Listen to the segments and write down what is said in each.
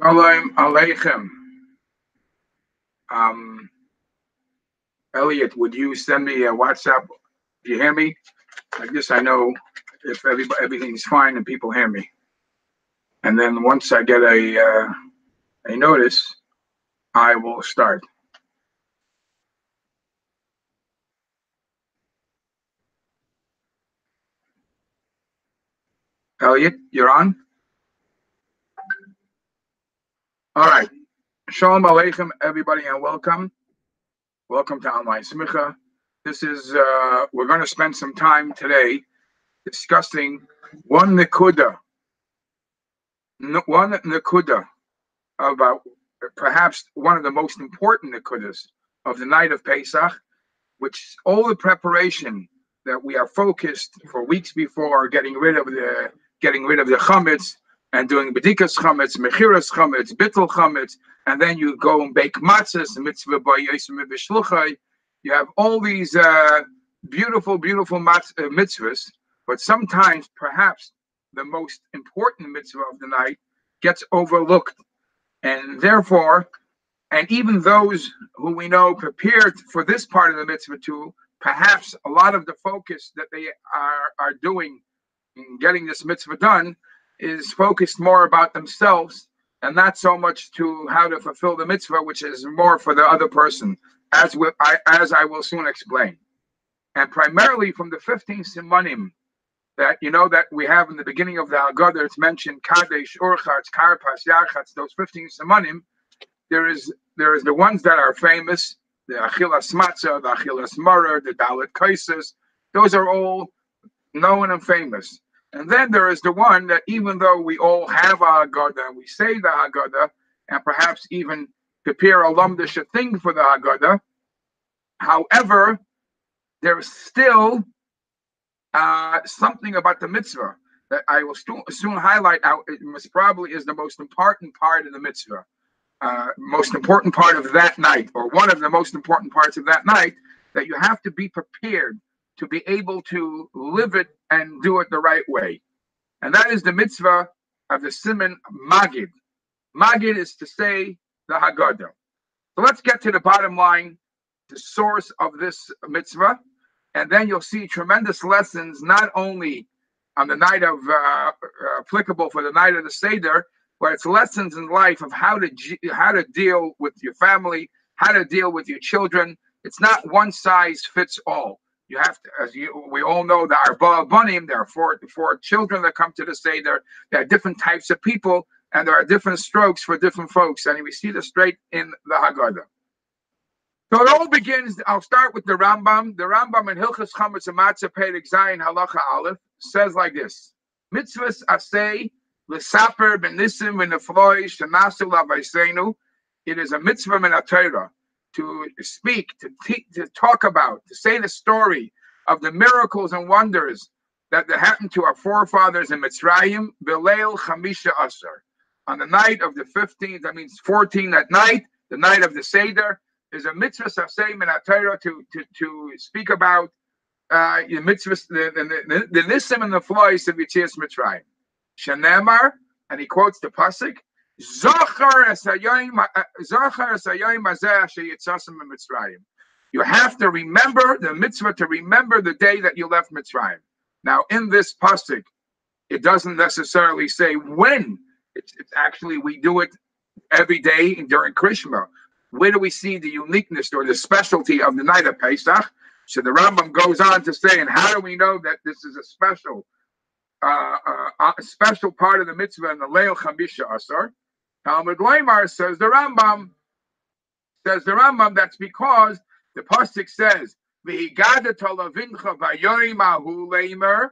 Shalom Aleichem. Um, Elliot, would you send me a WhatsApp? Do you hear me? I guess I know if everything's fine and people hear me. And then once I get a notice, I will start. Elliot, you're on? All right. Shalom Aleichem, everybody, and welcome. Welcome to Online Smicha. This is, we're going to spend some time today discussing one nekuda about perhaps one of the most important nekudas of the night of Pesach, which all the preparation that we are focused for weeks before getting rid of the chametz and doing bedikas chametz, mechiras chametz, bittul chametz, and then you go and bake matzahs, mitzvah b'yosem b'shluchai. You have all these beautiful mitzvahs, but sometimes perhaps the most important mitzvah of the night gets overlooked. And therefore, and even those who we know prepared for this part of the mitzvah too, perhaps a lot of the focus that they are doing in getting this mitzvah done is focused more about themselves and not so much to how to fulfill the mitzvah, which is more for the other person, as I will soon explain. And primarily from the 15 simanim that that we have in the beginning of the Haggadah, it's mentioned Kadesh, Urchatz, Karpas, Yarchatz, those 15 simanim. There is the ones that are famous, the Achilas Matzah, the Achilas Maror, the Dalet Kaises. Those are all known and famous. And then there is the one that even though we all have a Haggadah, and we say the Haggadah, and perhaps even prepare a lumdish thing for the Haggadah, however, there is still something about the mitzvah that I will soon highlight. It most probably is the most important part of the mitzvah. Most important part of that night, or one of the most important parts of that night, that you have to be prepared to be able to live it and do it the right way. And that is the mitzvah of the siman Magid. Magid is to say the Haggadah. So let's get to the bottom line, the source of this mitzvah, and then you'll see tremendous lessons, not only on the night of, applicable for the night of the Seder, but it's lessons in life of how to deal with your family, how to deal with your children. It's not one size fits all. You have to, we all know, the Arba Banim, there are four children that come to the Seder. There are different types of people, and there are different strokes for different folks. And we see this straight in the Haggadah. So it all begins, I'll start with the Rambam. The Rambam in Hilchas Chametz and Matzah, Perek Zayin, Halacha Aleph, says like this: Mitzvahs asay l'saper b'nisim v'nefloi shenasu l'avaisenu. It is a mitzvah min haTorah to speak, to talk about, to say the story of the miracles and wonders that happened to our forefathers in Mitzrayim, Beleil Chamisha Asar. On the night of the 15th, that means 14 at night, the night of the Seder, is a mitzvah sasei min haTorah to speak about the mitzvahs, the nisim and the flois of Yetzias Mitzrayim. Shenemar, and he quotes the pasuk, Zachar es hayom hazeh asher yitzasim miMitzrayim. You have to remember the mitzvah, to remember the day that you left Mitzrayim. Now, in this pasuk, it doesn't necessarily say when. It's actually, we do it every day during Krishma. Where do we see the uniqueness or the specialty of the night of Pesach? So the Rambam goes on to say, and how do we know that this is a special part of the mitzvah in the Leil Chamisha Asar? Talmud Leimar says the Rambam, that's because the pasuk says, "V'higada talavincha v'yoimahu leimer,"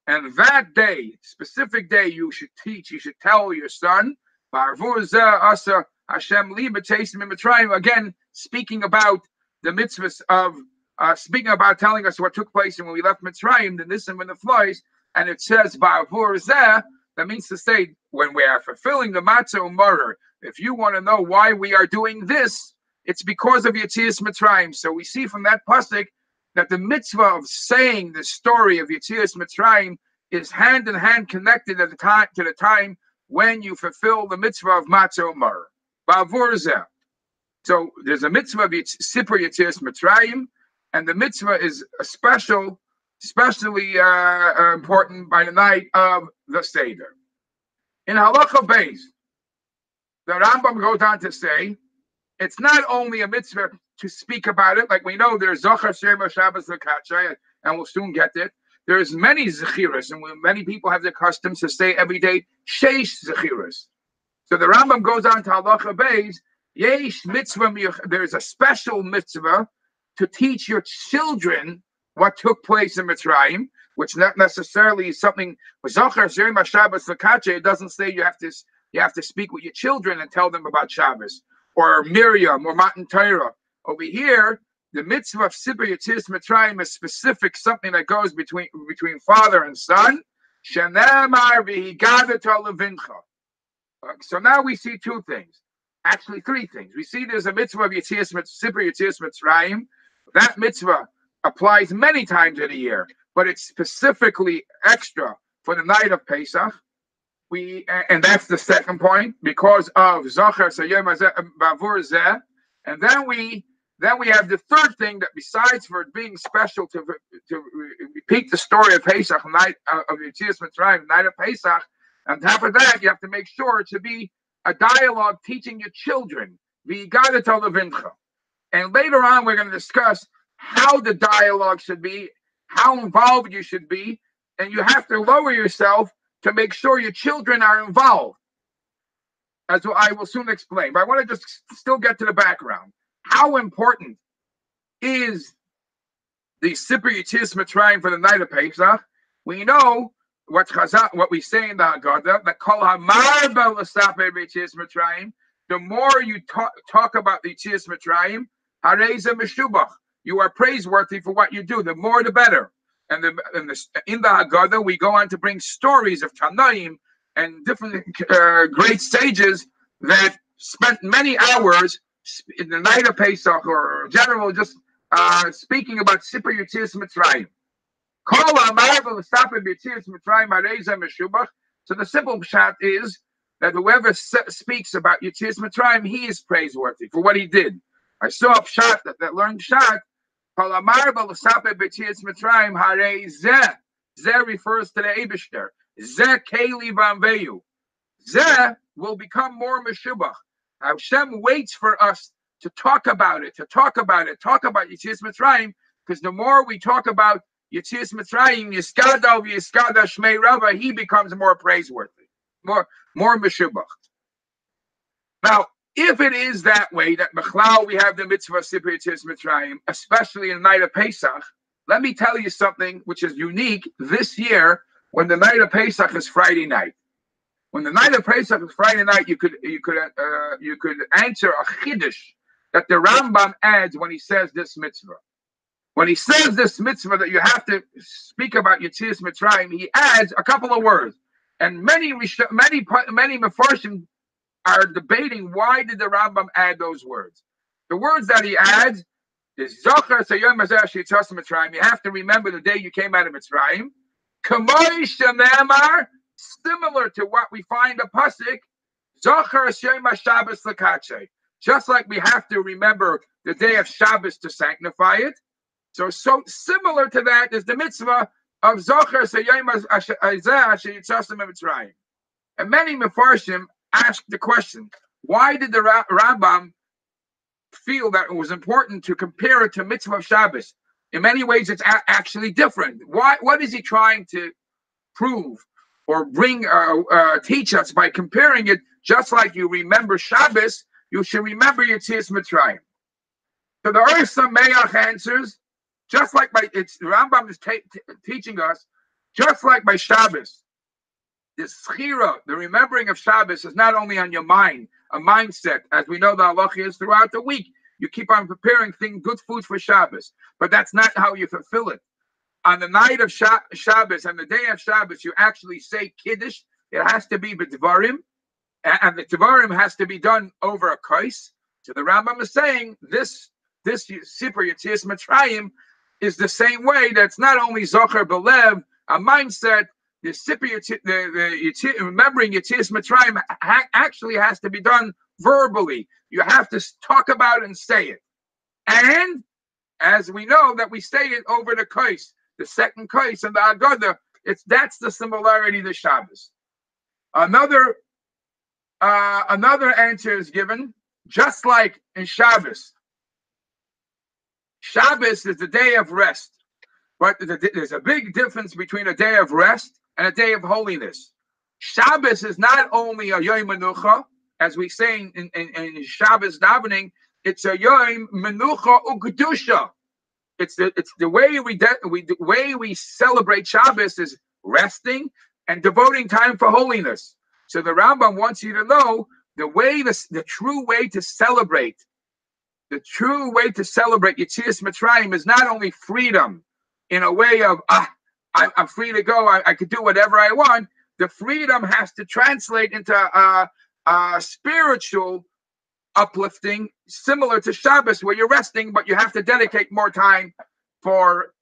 and that day, specific day, you should tell your son, "Ba'arvu zeh asa Hashem li b'teisim miMitzrayim." Again, speaking about the mitzvahs of, speaking about telling us what took place when we left Mitzrayim, the nisim and the flois, and it says ba'arvu zeh. That means to say, when we are fulfilling the matzah u'maror, if you want to know why we are doing this, it's because of Yetzias Mitzrayim. So we see from that pasuk that the mitzvah of saying the story of Yetzias Mitzrayim is hand in hand connected to the time when you fulfill the mitzvah of matzah umar. Ba'avur zeh. So there's a mitzvah of Sipur Yetzias Mitzrayim, and the mitzvah is especially important by the night of the Seder. In Halacha Beis, the Rambam goes on to say, it's not only a mitzvah to speak about it, like we know there's Zochar Shema Shabbos L'Kachay, and we'll soon get it. There's many Zechiras, and many people have the custom to say every day, Sheish Zechiras. So the Rambam goes on to Halacha Beis, Yesh mitzvah, there's a special mitzvah to teach your children what took place in Mitzrayim, which not necessarily is something. It doesn't say you have to speak with your children and tell them about Shabbos or Miriam or Matan Torah. Over here, the mitzvah of Sipur Yetzias Mitzrayim is specific, something that goes between father and son. Shenamar v'higadata levincha. So now we see two things. Actually, three things. We see there's a mitzvah of Sipur Yetzias Mitzrayim. That mitzvah applies many times in a year, but it's specifically extra for the night of Pesach. And that's the second point, because of Zochar Sayom Bavur Zeh. And then we have the third thing, that besides for it being special to repeat the story of Pesach, night of Yetzias Mitzrayim, night of Pesach. On top of that, you have to make sure to be a dialogue teaching your children. And later on, we're going to discuss how the dialogue should be, how involved you should be, and you have to lower yourself to make sure your children are involved. As I will soon explain. But I want to just still get to the background. How important is the Sipur Yetzias Mitzrayim for the night of Pesach? We know what we say in the Haggadah, that Kol HaMarba L'Saper Yetzias Mitzrayim, the more you talk about the Yetzias Mitzrayim, Harei Zeh Meshubach, you are praiseworthy for what you do. The more, the better. And in the Haggadah, we go on to bring stories of Tanaim and different great sages that spent many hours in the night of Pesach, or in general, just speaking about Sipur Yetzias Mitzrayim. So the simple pshat is that whoever speaks about Yetzias Mitzrayim, he is praiseworthy for what he did. I saw a pshat that learned pshat. Zeh refers to the Eibishter. Zeh keli v'amveyu. Zeh will become more meshubach. Hashem waits for us to talk about talk about Yetzias Mitzrayim, because the more we talk about Yetzias Mitzrayim, Yiskada v'Yiskada Shmei Rava, he becomes more praiseworthy, more meshubach. Now, if it is that way, that Bechlal, we have the mitzvah of Sipur Yetzias Mitzrayim, especially in the night of Pesach, let me tell you something which is unique this year, when the night of Pesach is Friday night. When the night of Pesach is Friday night, you could answer a chiddush that the Rambam adds when he says this mitzvah. When he says this mitzvah that you have to speak about Yetzias Mitzrayim, he adds a couple of words, and many Mefarshim are debating, why did the Rambam add those words? The words that he adds is Zochar Sayom Yetzias Mitzrayim. You have to remember the day you came out of Mitzrayim. Kamoi Shenamar, similar to what we find a pasuk, Zochar Shema Shabbos L'Kachay. Just like we have to remember the day of Shabbos to sanctify it. So similar to that is the mitzvah of Zochar Sayom Yetzias Mitzrayim. And many Mefarshim ask the question, why did the Rambam feel that it was important to compare it to mitzvah of Shabbos? In many ways, it's actually different. What is he trying to prove or teach us by comparing it? Just like you remember Shabbos, you should remember Yetzias Mitzrayim. So there are some Me'ach answers, just like Rambam is teaching us, just like by Shabbos. The schira, the remembering of Shabbos, is not only on your mind, a mindset, as we know the halacha is throughout the week. You keep on preparing good food for Shabbos, but that's not how you fulfill it. On the night of Shabbos and the day of Shabbos, you actually say Kiddush. It has to be b'dvarim, and the Dvarim has to be done over a kais. So the Rambam is saying this Sipur Yetzias Mitzrayim is the same way. That's not only Zochar Belev, a mindset, the remembering Yetzias Mitzrayim actually has to be done verbally. You have to talk about it and say it. And as we know that we say it over the kos, the second kos and the Haggadah, that's the similarity to Shabbos. Another answer is given, just like in Shabbos. Shabbos is the day of rest, but there's a big difference between a day of rest and a day of holiness. Shabbos is not only a Yom Menucha, as we say in Shabbos davening, it's a Yom Menucha U'Kedusha. It's the way we celebrate Shabbos is resting and devoting time for holiness. So the Rambam wants you to know the true way to celebrate Yetzias Mitzrayim is not only freedom in a way of I'm free to go, I could do whatever I want. The freedom has to translate into a spiritual uplifting, similar to Shabbos, where you're resting, but you have to dedicate more time for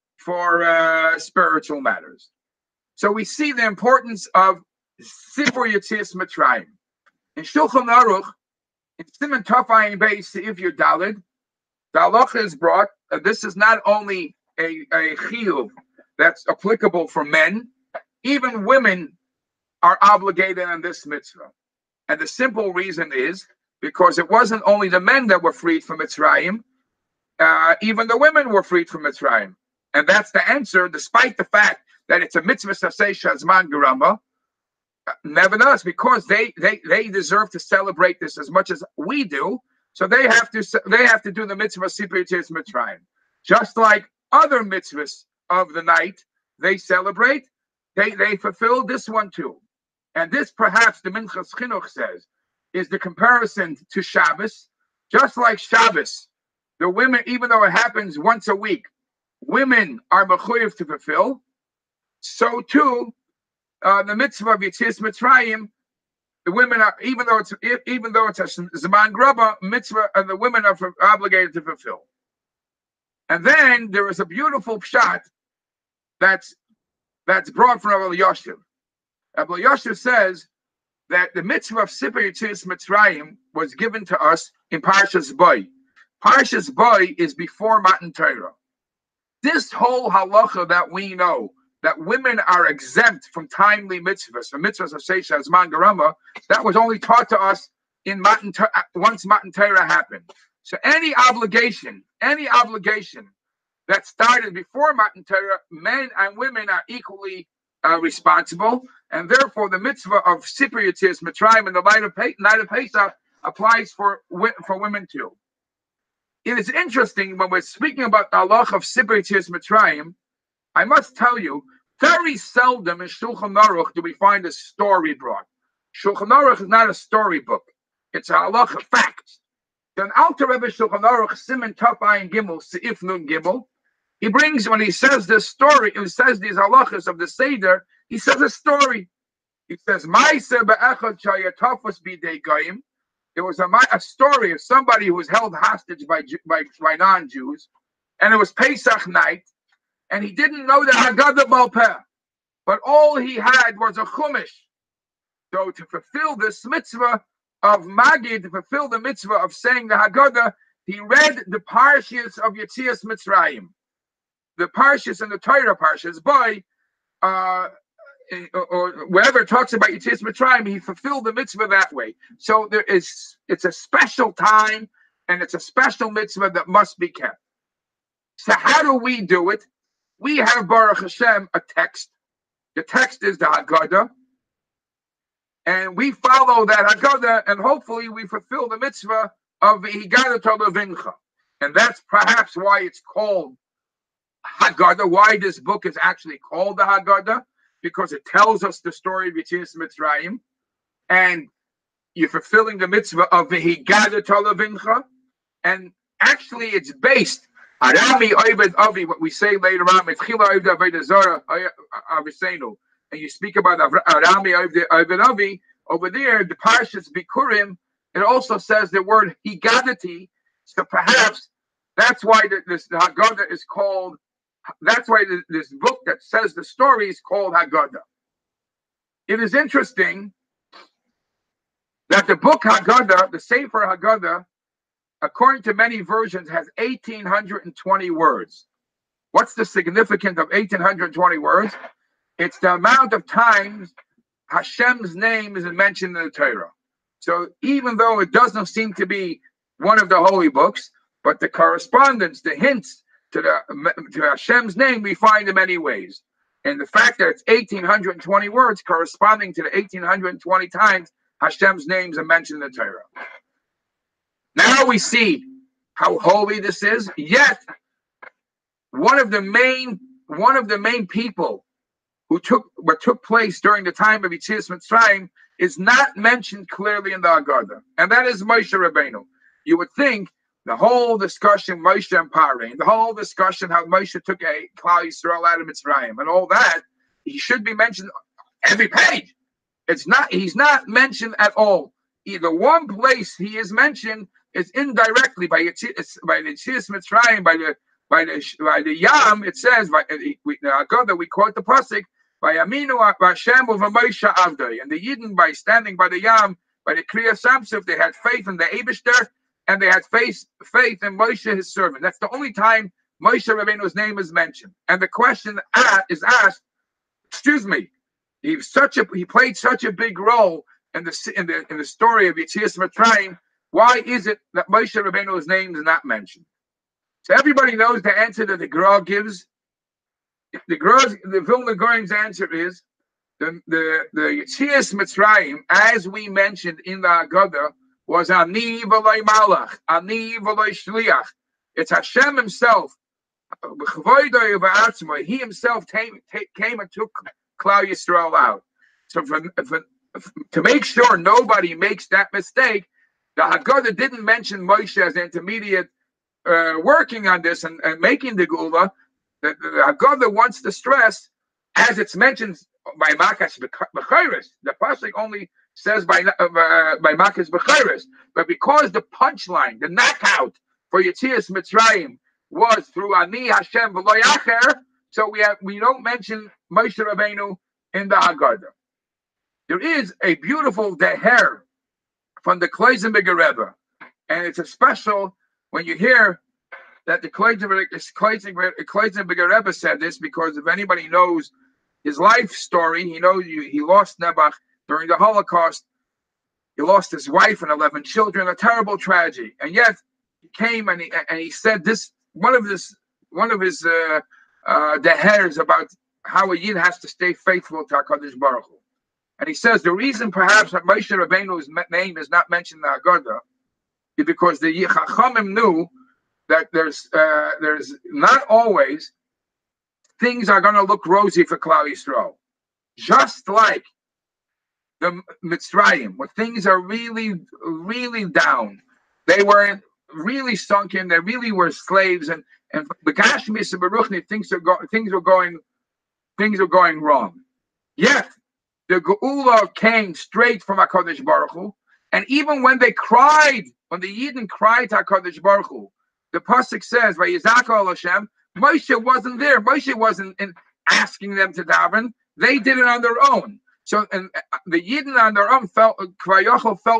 spiritual matters. So we see the importance of Sifur Yetzias Mitzrayim. In Shulchan Aruch, in Siman Tov Ayin Beis Seif Yud Daled, the halacha is brought. This is not only a chiyuv that's applicable for men, even women are obligated on this mitzvah. And the simple reason is because it wasn't only the men that were freed from Mitzrayim, even the women were freed from Mitzrayim. And that's the answer, despite the fact that it's a mitzvah saseh shazman gerama. Nevertheless, because they deserve to celebrate this as much as we do, so they have to do the mitzvah Sifur Yetzias Mitzrayim. Just like other mitzvahs of the night, they celebrate, they fulfill this one too. And this, perhaps, the Minchas Chinuch says, is the comparison to Shabbos. Just like Shabbos, the women, even though it happens once a week, women are mechuyev to fulfill. So too, the mitzvah of Yetzias Mitzrayim, the women are, even though it's a Zman Graba mitzvah, and the women are obligated to fulfill. And then there is a beautiful pshat that's brought from Rabbi Yoshev. Rabbi Yoshev says that the mitzvah of Sifur Yetzias Mitzrayim was given to us in Parshas Boy. Parshas Boy is before Matan Torah. This whole halacha that we know, that women are exempt from timely mitzvahs, from mitzvahs of Seisha Zman Garama, that was only taught to us in once Matan Torah happened. So any obligation that started before Matan Torah, men and women are equally responsible, and therefore the mitzvah of Sifur Yetzias Mitzrayim in the night of Pesach applies for women too. It is interesting when we're speaking about the halach of Sifur Yetzias Mitzrayim. I must tell you, very seldom in Shulchan Aruch do we find a story brought. Shulchan Aruch is not a storybook; it's a halach of facts. Then Alter Rebbe Shulchan Aruch Siman Tov Ayin Gimel Seif Nun Gimel. He brings, when he says this story, he says these halachas of the Seder, he says a story. He says, there was a story of somebody who was held hostage by non-Jews, and it was Pesach night, and he didn't know the Haggadah Baal Peh, but all he had was a Chumash. So to fulfill this mitzvah of Magid, to fulfill the mitzvah of saying the Haggadah, he read the Parshas of Yetzias Mitzrayim. The Parshas and the Torah Parshas, boy, or wherever it talks about Yetzias Mitzrayim, he fulfilled the mitzvah that way. So it's a special time, and it's a special mitzvah that must be kept. So how do we do it? We have, Baruch Hashem, a text. The text is the Haggadah, and we follow that Haggadah, and hopefully we fulfill the mitzvah of V'higadah Levincha. And that's perhaps why it's called Haggadah, why this book is actually called the Haggadah, because it tells us the story of Yetzias Mitzrayim, and you're fulfilling the mitzvah of V'higadah Levincha, and actually it's based Arami Oived Avi, what we say later on, Metchila Oived Avodah Zarah Aviseinu, and you speak about Arami Oived Avi, over there, the Parshas Bikurim, it also says the word Higadati, so perhaps that's why the Haggadah is called, that's why this book that says the story is called Haggadah. It is interesting that the book Haggadah, the Sefer Haggadah, according to many versions, has 1,820 words. What's the significance of 1,820 words? It's the amount of times Hashem's name is mentioned in the Torah. So even though it doesn't seem to be one of the holy books, but the correspondence, the hints to Hashem's name, we find in many ways. And the fact that it's 1,820 words corresponding to the 1,820 times Hashem's names are mentioned in the Torah. Now we see how holy this is. Yet, one of the main people who took place during the time of Yetzias Mitzrayim is not mentioned clearly in the Haggadah, and that is Moshe Rabbeinu. You would think the whole discussion, Moshe and Parein, the whole discussion how Moshe took a Klal Yisrael out of Mitzrayim and all that, he should be mentioned every page. He's not mentioned at all. Either one place he is mentioned is indirectly by the Yetzias Mitzrayim, by the Yam. It says by the Haggadah, we quote the pasuk by Aminu Hashem of Moshe Avdei, and the Yidden by standing by the Yam, by the Kriya Samsuf, they had faith in the Eibishter, and they had faith in Moshe, his servant. That's the only time Moshe Rabbeinu's name is mentioned. And the question is asked, excuse me, he played such a big role in the story of Yetzias Mitzrayim. Why is it that Moshe Rabbeinu's name is not mentioned? So everybody knows the answer that the Gra gives. The Vilna Gaon's answer is the Yetzias Mitzrayim, as we mentioned in the Haggadah, was Ani v'loi Malach, Ani v'loi Shliach. It's Hashem himself. He himself came and took Klal Yisrael out. So to make sure nobody makes that mistake, the Haggadah didn't mention Moshe as intermediate working on this and making the Gula. The Haggadah wants to stress, as it's mentioned by Makas B'chayris, the pasuk only says by Makas B'chayris, but because the punchline, the knockout for Yetzias Mitzrayim was through Ani Hashem v'lo Yacher, so we don't mention Moshe Rabbeinu in the Haggadah. There is a beautiful deher from the Kloisenberger Rebbe, and it's a special when you hear that the Kloisenberger Rebbe said this, because if anybody knows his life story, he knows he lost Nebuch during the Holocaust. He lost his wife and 11 children, a terrible tragedy. And yet he came and he said this, one of his dehers about how a Yid has to stay faithful to HaKadosh Baruch Hu. And he says the reason perhaps that Moshe Rabbeinu's name is not mentioned in the Haggadah is because the Chachamim knew that there's not always things are going to look rosy for Klal Yisrael. Just like the Mitzrayim, when things are really, really down, they were really sunken, they really were slaves, and B'Gashmis and Baruchni, things were going wrong. Yet the Geula came straight from HaKadosh Baruch Hu, and even when they cried, when the Yidden cried to HaKadosh Baruch Hu, the pasuk says, "Vayizakol Hashem." Moshe wasn't there. Moshe wasn't asking them to daven. They did it on their own. So, and the Yidden on their own felt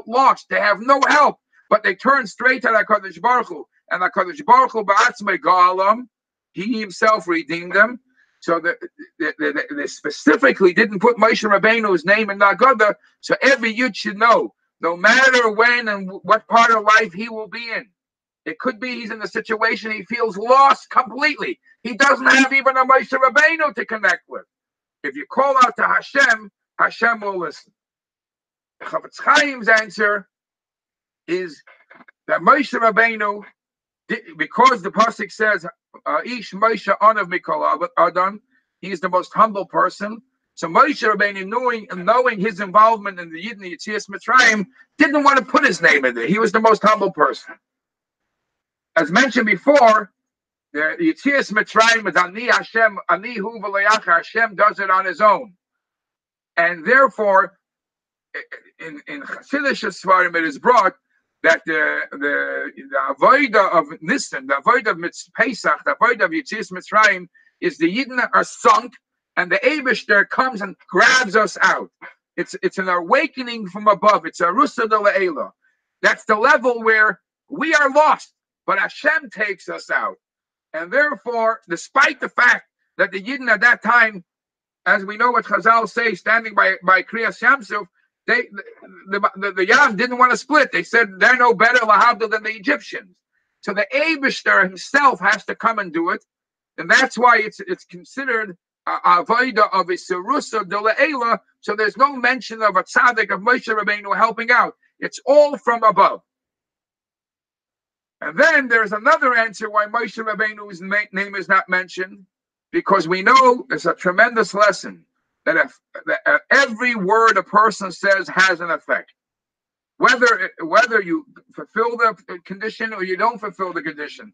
lost. They have no help, but they turned straight to HaKadosh Baruch Hu, and HaKadosh Baruch Hu ba'atzmei ga'alam. He himself redeemed them. So they specifically didn't put Moshe Rabbeinu's name in the Haggadah. So every Yid should know, no matter when and what part of life he will be in. It could be he's in a situation he feels lost completely. He doesn't have even a Moshe Rabbeinu to connect with. If you call out to Hashem, Hashem will listen. Chafetz Chaim's answer is that Moshe Rabbeinu, because the pasuk says, "Ish Moshe Anav Mikol Adam," he's the most humble person. So Moshe Rabbeinu, knowing his involvement in the Yidden Yetzias Mitzrayim, didn't want to put his name in there. He was the most humble person. As mentioned before, the Yetzias Mitzrayim is Ani Hashem, Ani Hu v'lo Yacher. Hashem does it on his own, and therefore, in Chassidish Svarim it is brought that the avodah of Nisan, the avodah of Pesach, the avodah of Yetzias Mitzrayim is the Yidden are sunk, and the Eibishter comes and grabs us out. It's an awakening from above. It's a rusa de la'ela. That's the level where we are lost, but Hashem takes us out. And therefore, despite the fact that the Yidden at that time, as we know what Chazal say, standing by Kriyas Yamsuf, the Yam didn't want to split. They said they're no better lahavdil than the Egyptians. So the Eibishter himself has to come and do it, and that's why it's considered avodah of a serusa de la'ela. So there's no mention of a tzaddik of Moshe Rabbeinu helping out. It's all from above. And then there's another answer why Moshe Rabbeinu's name is not mentioned, because we know it's a tremendous lesson that every word a person says has an effect. Whether you fulfill the condition or you don't fulfill the condition,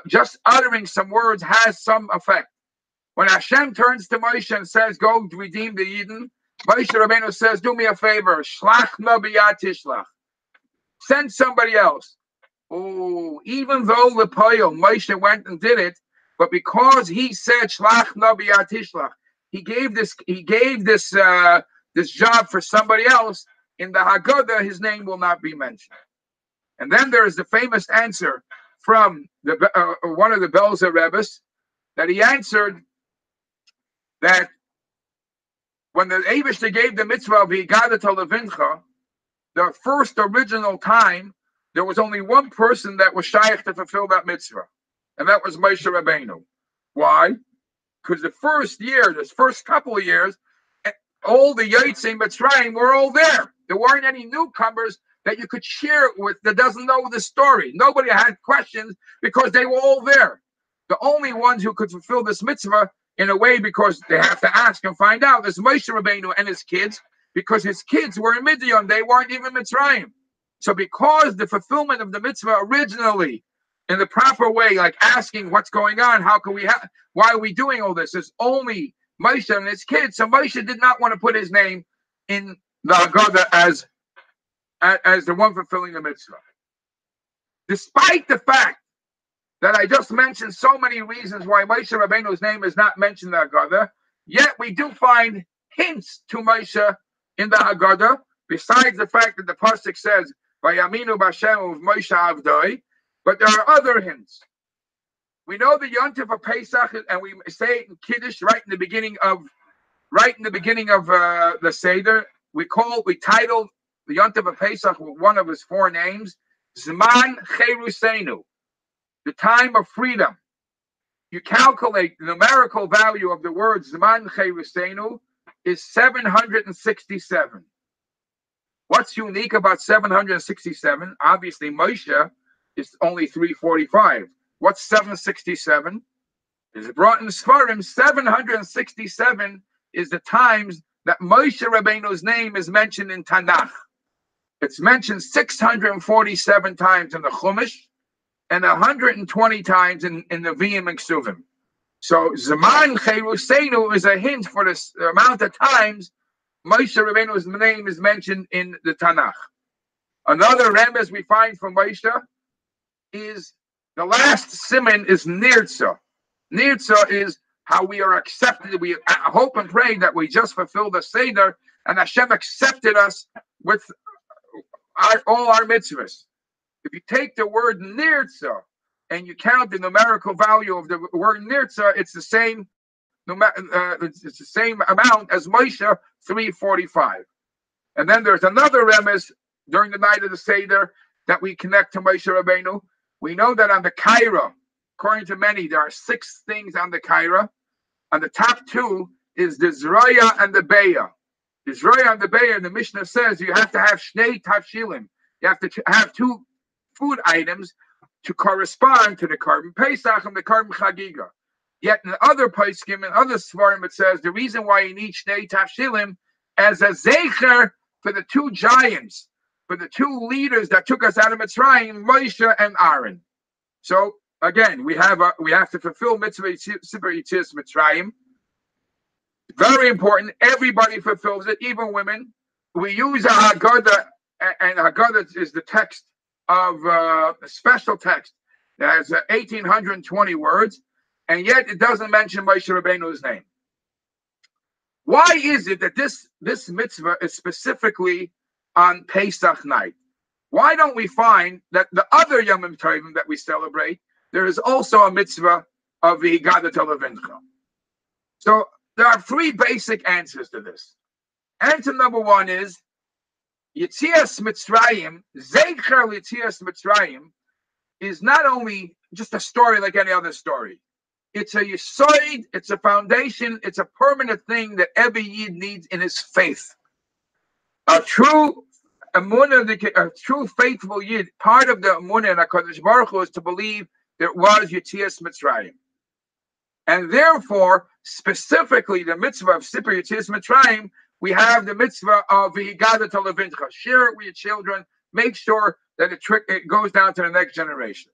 just uttering some words has some effect. When Hashem turns to Moshe and says, "Go redeem the Yidden," Moshe Rabbeinu says, "Do me a favor, shlach na b'yad tishlach, send somebody else." Oh, even though the poyel Moshe went and did it, but because he said shlach na b'yad tishlach, he gave this job for somebody else. In the Haggadah, his name will not be mentioned. And then there is the famous answer from one of the Belzer Rebbes, that he answered that when the Eibishter gave the mitzvah of Higgadah to Levincha, the first original time, there was only one person that was shaykh to fulfill that mitzvah, and that was Moshe Rabbeinu. Why? Because the first couple of years, all the Yotzei Mitzrayim were all there. There weren't any newcomers that you could share it with that doesn't know the story. Nobody had questions because they were all there. The only ones who could fulfill this mitzvah in a way, because they have to ask and find out, is Moshe Rabbeinu and his kids, because his kids were in Midian. They weren't even Mitzrayim. So because the fulfillment of the mitzvah originally, in the proper way, like asking what's going on, why are we doing all this, is only Moshe and his kids. So Moshe did not want to put his name in the Haggadah as the one fulfilling the mitzvah. Despite the fact that I just mentioned so many reasons why Moshe Rabbeinu's name is not mentioned in the Haggadah, yet we do find hints to Moshe in the Haggadah, besides the fact that the pasuk says, "Vayaminu b'Hashem of Moshe Avdoi," but there are other hints. We know the Yontif of Pesach, and we say it in Kiddush right in the beginning of the Seder. We titled the Yontif of Pesach with one of his four names, Zman Cheruseinu, the time of freedom. You calculate the numerical value of the word Zman Cheruseinu is 767. What's unique about 767? Obviously, Moshe is only 345. What's 767? Is it brought in Sfarim? 767 is the times that Moshe Rabbeinu's name is mentioned in Tanakh. It's mentioned 647 times in the Chumash and 120 times in the Nevi'im and Ksuvim. So Zaman Cheruseinu is a hint for the amount of times Moshe Rabbeinu's name is mentioned in the Tanakh. Another remez we find from Moshe is the last siman is Nirtza. Nirtza is how we are accepted. We hope and pray that we just fulfilled the Seder and Hashem accepted us with all our mitzvahs. If you take the word Nirtza and you count the numerical value of the word Nirtza, it's the same amount as Moshe, 345. And then there's another remez during the night of the Seder that we connect to Moshe Rabbeinu. We know that on the Kaira, according to many, there are 6 things on the Kaira. On the top 2 is the Zroya and the Beya. The Zroya and the Beya, the Mishnah says you have to have Shnei Tavshilim. You have to have 2 food items to correspond to the Karban Pesach and the Karban Chagiga. Yet in other Pesachim and other Svarim, it says the reason why you need Shnei Tavshilim as a Zecher for the 2 giants, for the 2 leaders that took us out of Mitzrayim, Moshe and Aaron. So again, we have to fulfill Mitzvah Yitzias Mitzrayim. Very important. Everybody fulfills it, even women. We use a Haggadah, and Haggadah is the text of a special text that has 1,820 words, and yet it doesn't mention Moshe Rabbeinu's name. Why is it that this mitzvah is specifically on Pesach night? Why don't we find that the other Yom Tovim that we celebrate, there is also a mitzvah of the Higadat Levincha? So there are three basic answers to this. Answer number one is Yetzias Mitzrayim, Zeicher Yetzias Mitzrayim, is not only just a story like any other story. It's a yisoid, it's a foundation, it's a permanent thing that every Yid needs in his faith. A true emunah, a true faithful Yid, part of the emunah in HaKadosh Baruch Hu is to believe there was Yetzias Mitzrayim. And therefore, specifically the mitzvah of Sipur Yetzias Mitzrayim, we have the mitzvah of Higadat Levincha. Share it with your children. Make sure that it goes down to the next generation.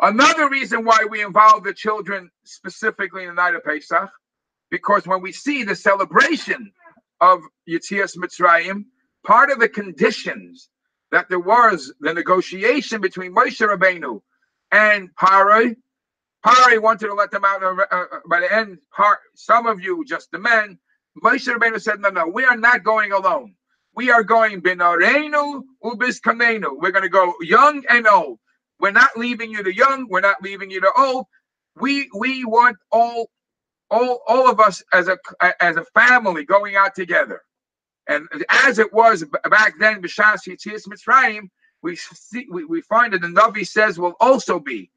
Another reason why we involve the children specifically in the night of Pesach, because when we see the celebration of Yetzias Mitzrayim, part of the conditions that there was the negotiation between Moshe Rabbeinu and Paroi wanted to let them out by the end. Some of you, just the men. Moshe Rabbeinu said, no, we are not going alone. We are going binareinu ubiskanenu. We're going to go young and old. We're not leaving you the young. We're not leaving you the old. We want all of us as a family going out together. And as it was back then, b'shas Yetzias Mitzrayim, we find that the Navi says will also be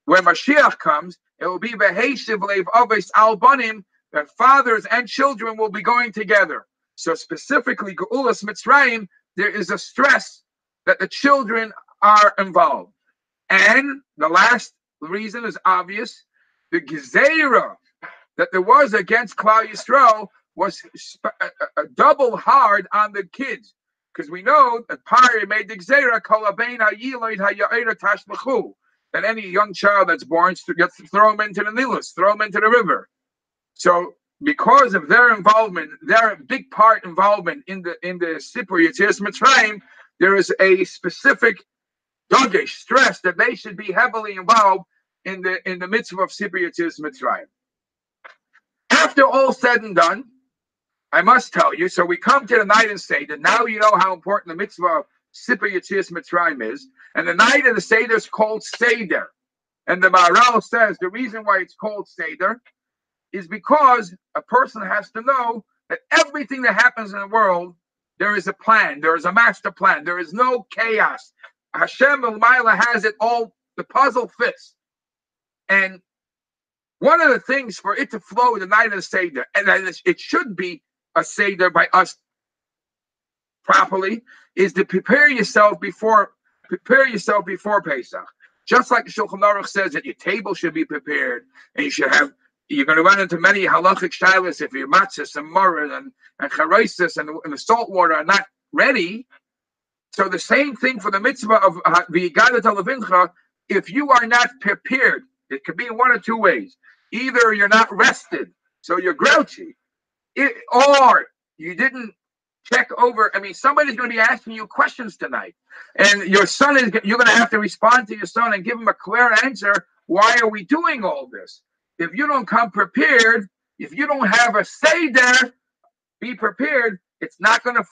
when Mashiach comes. It will be v'heishiv leiv aves al banim, that fathers and children will be going together. So specifically, Geulas Mitzrayim, there is a stress that the children are involved. And the last reason is obvious. The Gezerah that there was against Klal Yisrael was double hard on the kids. Because we know that Pari made the Gezerah, that any young child that's born gets to throw him into the Nilus, throw him into the river. So because of their involvement, their big part involvement in the Sipur Yetzias Mitzrayim, there is a specific dogesh stress that they should be heavily involved in the mitzvah of Sipur Yetzias Mitzrayim. After all said and done, I must tell you, so we come to the night of Seder. Now you know how important the mitzvah of Sipur Yetzias Mitzrayim is. And the night of the Seder is called Seder. And the Maharal says the reason why it's called Seder is because a person has to know that everything that happens in the world, there is a plan, there is a master plan, there is no chaos. Hashem Elmaila has it all, the puzzle fits. And one of the things for it to flow the night of the Seder, and it should be a Seder by us properly, is to prepare yourself before Pesach. Just like the Shulchan Aruch says that your table should be prepared, and you're going to run into many halachic shilas if your matzahs and maror and charaisis and the salt water are not ready. So the same thing for the mitzvah of the Higadat Levincha. If you are not prepared, it could be in one of two ways. Either you're not rested, so you're grouchy, or you didn't check over. I mean, somebody's going to be asking you questions tonight, and you're going to have to respond to your son and give him a clear answer. Why are we doing all this? If you don't come prepared, if you don't have a Seder, be prepared. It's not going to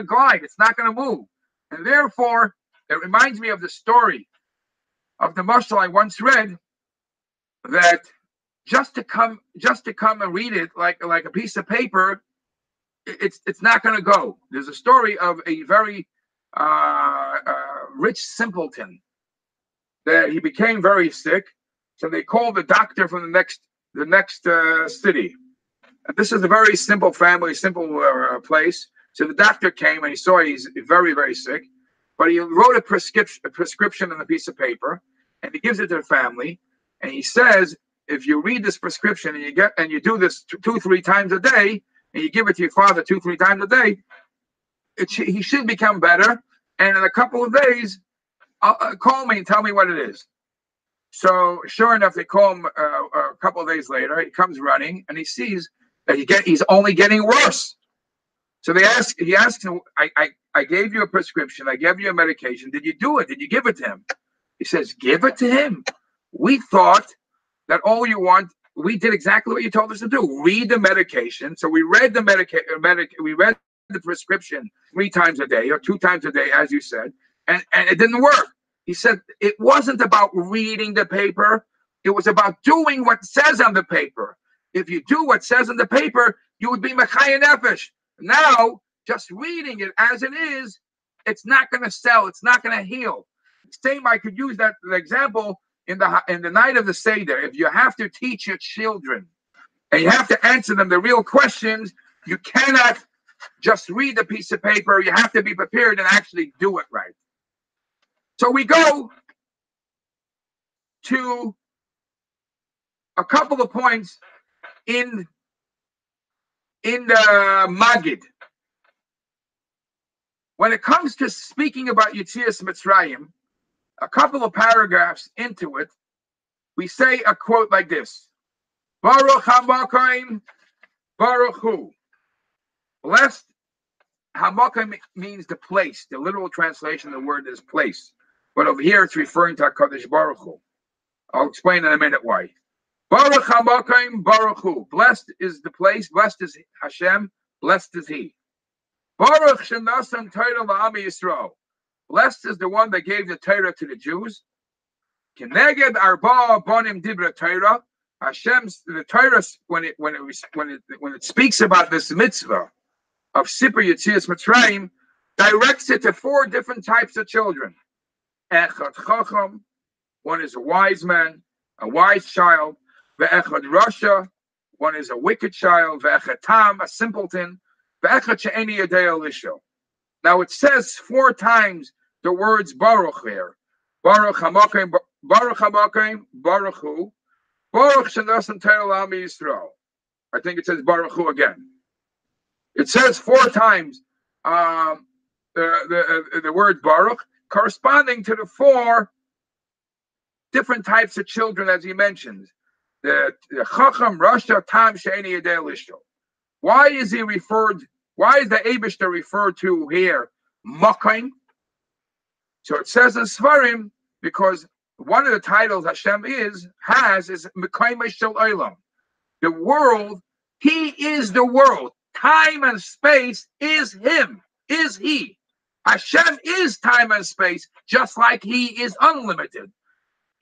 glide. It's not going to move. And therefore, it reminds me of the story of the mashal I once read, that just to come and read it like a piece of paper, it's not going to go. There's a story of a very rich simpleton that he became very sick, so they called the doctor from the next city. And this is a very simple family, simple place. So the doctor came and he saw he's very, very sick, but he wrote a prescription on a piece of paper, and he gives it to the family, and he says, if you read this prescription and you do this 2-3 times a day, and you give it to your father 2-3 times a day, he should become better. And in a couple of days, call me and tell me what it is. So sure enough, they call him a couple of days later. He comes running and he sees that he's only getting worse. So he asks him, I gave you a prescription. I gave you a medication. Did you do it? Did you give it to him? He says, give it to him. We thought that all you want we did exactly what you told us to do. Read the medication. So we read the we read the prescription 3 times a day or 2 times a day, as you said, and it didn't work. He said it wasn't about reading the paper. It was about doing what says on the paper. If you do what says on the paper, you would be Mechaya Nefesh. Now, just reading it as it is, it's not going to sell. It's not going to heal. Same, I could use that example in the night of the Seder. If you have to teach your children and you have to answer them the real questions, you cannot just read the piece of paper. You have to be prepared and actually do it right. So we go to a couple of points in the Magid. When it comes to speaking about Yetzias Mitzrayim, a couple of paragraphs into it, we say a quote like this: Baruch HaMakom, Baruch Hu. Blessed, HaMakom means the place. The literal translation of the word is place. But over here it's referring to HaKadosh Baruch Hu. I'll explain in a minute why. Baruch HaMakom, Baruch Hu. Blessed is the place, blessed is Hashem, blessed is He. Baruch Shenasan Torah La'am Yisrael. Blessed is the one that gave the Torah to the Jews. Keneged Arba Bonim Dibra Torah. Hashem's the Torah when it speaks about this mitzvah of Sipur Yetzias Mitzrayim, directs it to 4 different types of children. Echad Chacham, one is a wise man, a wise child. Ve'echad Rasha, one is a wicked child. Ve'echad Tam, a simpleton. Ve'echad She'eni Yodei Elisho. Now it says 4 times the words Baruch there. Baruch HaMakom, Baruch HaMakom, Baruch Hu. Baruch Shenasan Torah La'am Yisrael. I think it says Baruch Hu again. It says 4 times the word Baruch, corresponding to the 4 different types of children, as he mentions. The Chacham, Rasha, Tam, She'eni Yodei Elisho. Why is the Eibishter referred to here Makom? So it says in Svarim, because one of the titles Hashem has is Mekayim Shel Olam. The world, He is the world. Time and space is Him, is He. Hashem is time and space, just like He is unlimited.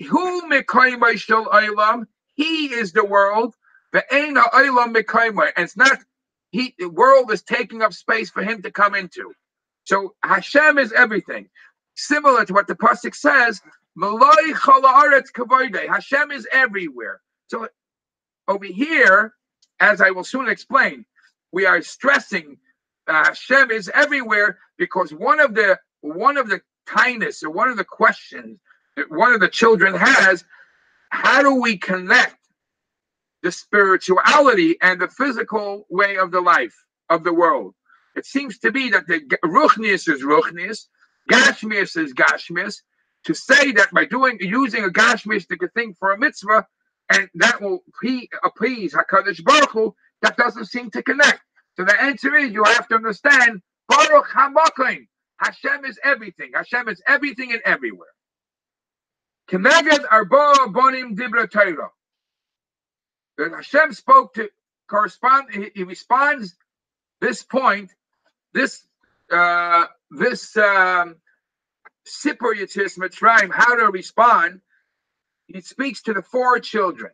Hu Mekayim Shel Olam. He is the world. Ve'ein ha'olam mekayim. And it's not the world is taking up space for Him to come into. So Hashem is everything. Similar to what the pasuk says, Maloi chol haaretz kavodei. Hashem is everywhere. So over here, as I will soon explain, we are stressing Hashem is everywhere because one of the kindness or one of the questions that one of the children has, how do we connect the spirituality and the physical way of the life of the world? It seems to be that the ruchnius is ruchnius, gashmius is gashmius. To say that by using a gashmistic thing for a mitzvah, and that will appease HaKadosh Baruch Hu, that doesn't seem to connect. So the answer is you have to understand Baruch HaMakom. Hashem is everything. Hashem is everything and everywhere. Keneged Arba Bonim Dibra Torah. Hashem spoke to correspond. He responds this point. This Sipur Yetzias Mitzrayim, how to respond. He speaks to the 4 children.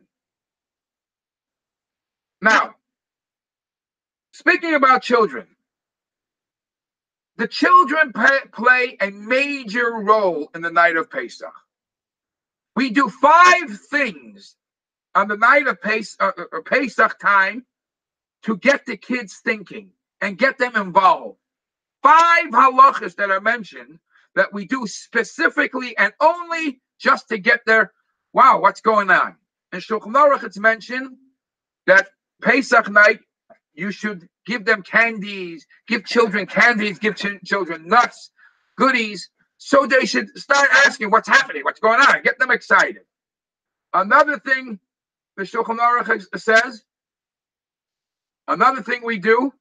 Now, speaking about children, the children play a major role in the night of Pesach. We do 5 things on the night of Pesach time to get the kids thinking and get them involved. 5 halachas that are mentioned that we do specifically and only just to get their, wow, what's going on? In Shulchan Aruch it's mentioned that Pesach night, you should give them candies, give children candies, give children nuts, goodies, so they should start asking what's happening, what's going on, get them excited. Another thing the Shulchan Aruch says, another thing we do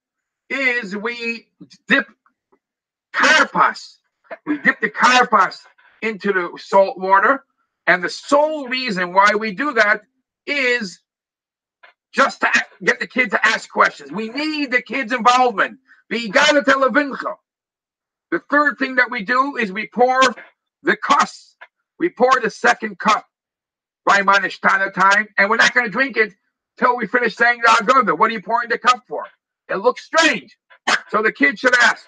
is we dip karpas. We dip the karpas into the salt water, and the sole reason why we do that is just to get the kid to ask questions. We need the kids' involvement. The third thing that we do is we pour the kuss. We pour the second cup by Manishtana time, and we're not going to drink it till we finish saying the Haggadah. What are you pouring the cup for? It looks strange. So the kid should ask.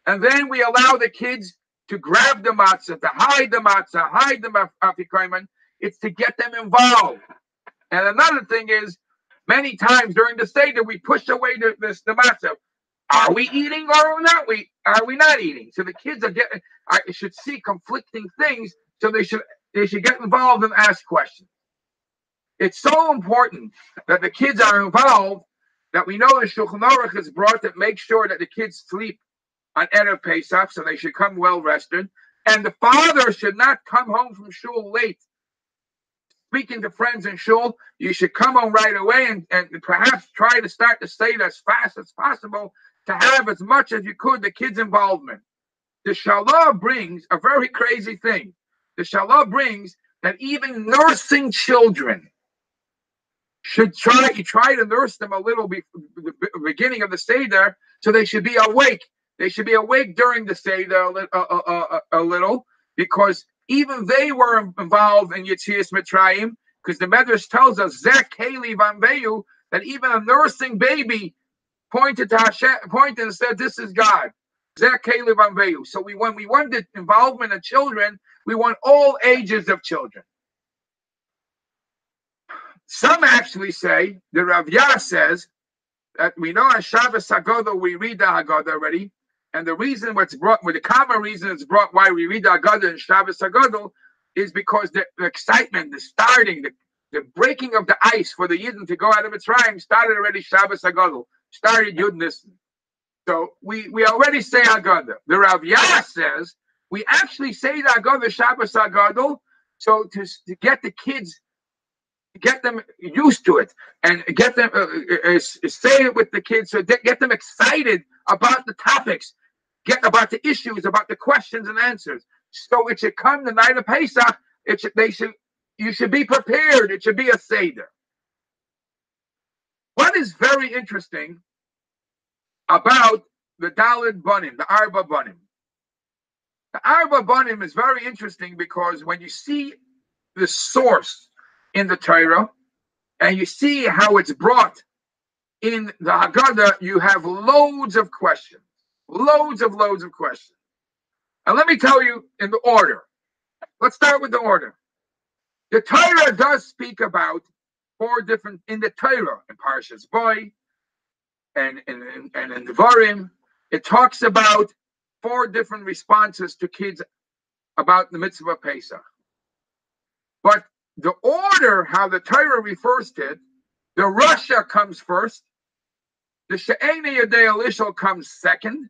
And then we allow the kids to grab the matzah, to hide the matzah, hide the afikomen. It's to get them involved. And another thing is, many times during the Seder, we push away the matzah. Are we eating or are we not eating? So the kids should see conflicting things, so they should get involved and ask questions. It's so important that the kids are involved, that we know the Shulchan Aruch is brought to make sure that the kids sleep on Erev Pesach, so they should come well rested. And the father should not come home from shul late. Speaking to friends in shul, you should come home right away and perhaps try to start the Seder as fast as possible to have as much as you could the kids' involvement. The Shalah brings a very crazy thing. The Shalah brings that even nursing children should try to nurse them a little before the beginning of the Seder, so they should be awake. They should be awake during the Seder a little, because even they were involved in Yetzias Mitzrayim, because the Medrash tells us that even a nursing baby pointed to Hashem, pointed and said, "This is God." So when we want the involvement of children, we want all ages of children. Some actually say, the Rav Yah says, that we know on Shabbos Haggadah we read the Haggadah already, and the reason the common reason it's brought why we read the Haggadah in Shabbos Haggadah is because the excitement, the starting, the breaking of the ice for the Yidden to go out of Mitzrayim started already Shabbos Haggadah, started Yud Nisan. So we already say Haggadah. The Rav Yah says we actually say the Haggadah Shabbos Haggadah, so to get the kids, get them used to it, and get them say it with the kids, so get them excited about the topics, about the issues, about the questions and answers. So it should come the night of Pesach. You should be prepared. It should be a Seder. What is very interesting about the Daled Banim, the Arba Banim? The Arba Banim is very interesting because when you see the source in the Torah, and you see how it's brought in the Haggadah, you have loads of questions. Loads of questions. And let me tell you in the order. Let's start with the order. The Torah does speak about four different, in the Torah, in Parshas Boy, and in Devarim, it talks about four different responses to kids about the mitzvah of Pesach. But the order, how the Torah refers to it, the Rasha comes first, the She'eni Yadei Elishal comes second,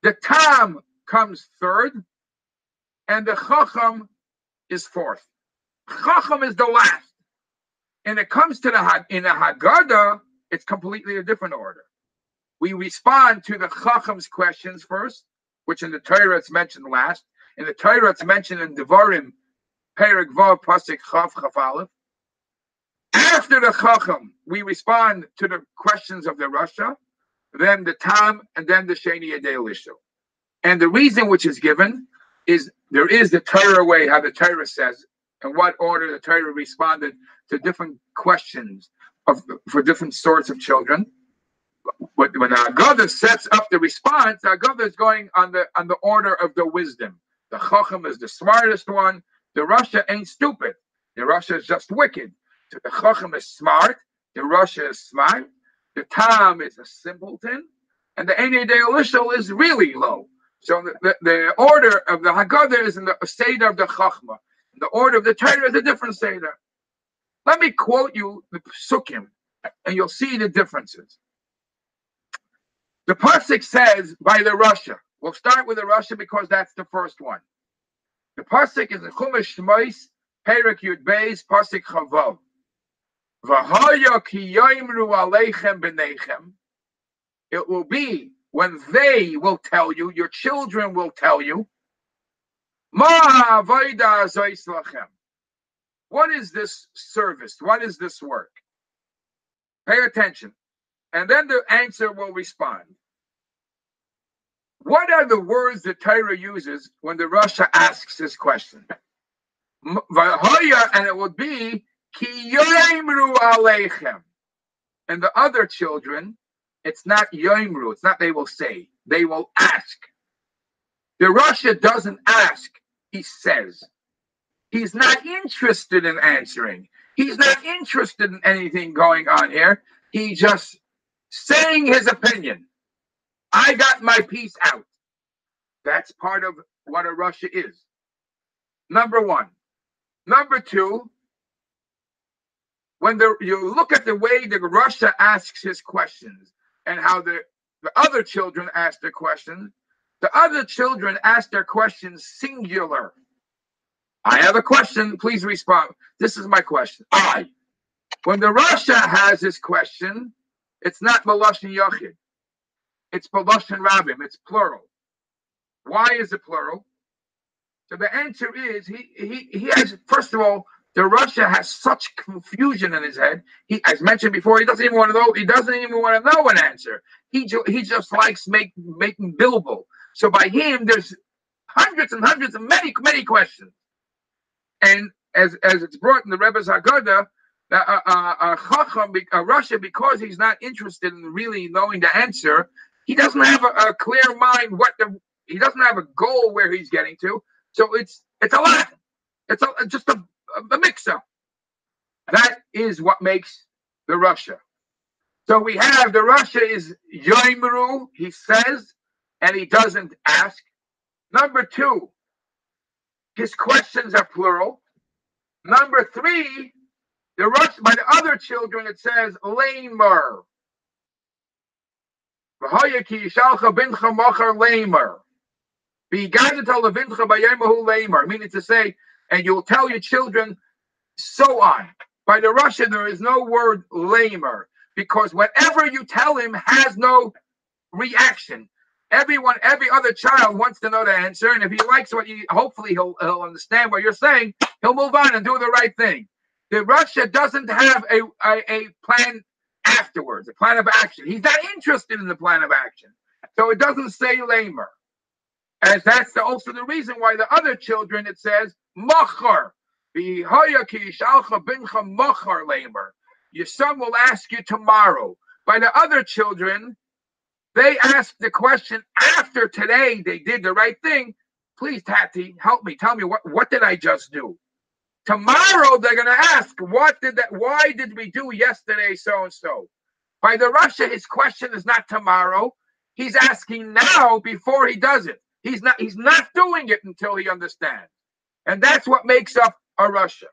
the Tam comes third, and the Chacham is fourth. Chacham is the last. And it comes to in the Haggadah, it's completely a different order. We respond to the Chacham's questions first, which in the Torah it's mentioned last. In the Torah it's mentioned in Devarim, Perek Vav Pasuk Chav Chaf Aleph. After the Chacham, we respond to the questions of the Rasha, then the Tam, and then the Sheni Yadei Elishal. And the reason which is given is there is the Torah way, how the Torah says, in what order the Torah responded to different questions for different sorts of children. But when the Haggadah sets up the response, the Haggadah is going on the order of the wisdom. The Chacham is the smartest one. The Rasha ain't stupid. The Rasha is just wicked. So the Chacham is smart. The Rasha is smart. The Tam is a simpleton. And the Ein Yadei Elishal is really low. So the order of the Haggadah is in the Seder of the Chachma. The order of the Torah is a different Seder. Let me quote you the Psukim, and you'll see the differences. The Pasuk says by the Rasha. We'll start with the Rasha because that's the first one. The Pasuk is in Chumash Shmos, Perek Yud Beis, Pasuk Chavav. V'haya ki yoimru aleichem b'neichem. It will be when they will tell you, your children will tell you, Ma avoda zois lachem. What is this service? What is this work? Pay attention. And then the answer will respond. What are the words that Torah uses when the Rasha asks this question? And it would be, Ki yoimru aleichem. And the other children, it's not yoimru, it's not they will say, they will ask. The Rasha doesn't ask, he says. He's not interested in answering. He's not interested in anything going on here. He's just saying his opinion. I got my piece out. That's part of what a Rasha is. Number one. Number two, when you look at the way the Rasha asks his questions and how the other children ask their questions, the other children ask their questions singular. I have a question, please respond. This is my question. When the Rasha has his question, it's not Baloshin Yachid. It's Baloshin Rabim. It's plural. Why is it plural? So the answer is he has, first of all, the Rasha has such confusion in his head. He, as mentioned before, he doesn't even want to know. He doesn't even want to know an answer. He just likes making bilbo. So by him, there's hundreds and hundreds of many questions. And as it's brought in the Rebbe's Haggadah, a Rasha, because he's not interested in really knowing the answer, he doesn't have a clear mind he doesn't have a goal where he's getting to. So it's a lot. It's just a mix-up. That is what makes the Rasha. So we have the Rasha is Yoimru, he says, and he doesn't ask. Number two, his questions are plural. Number three, the Rasha, by the other children, it says Lamer. Meaning to say, and you'll tell your children, so on. By the Rasha, there is no word lamer, because whatever you tell him has no reaction. Every other child wants to know the answer, and if he likes what hopefully he'll understand what you're saying, he'll move on and do the right thing. The Rasha doesn't have a plan afterwards, a plan of action. He's not interested in the plan of action. So it doesn't say lamer. As that's also the reason why the other children, it says machar. Your son will ask you tomorrow. By the other children, they ask the question after today they did the right thing. Please, Tati, help me. Tell me what did I just do? Tomorrow they're going to ask, why did we do yesterday so and so? By the Rasha, his question is not tomorrow. He's asking now before he does it. He's not doing it until he understands. And that's what makes up a Rasha.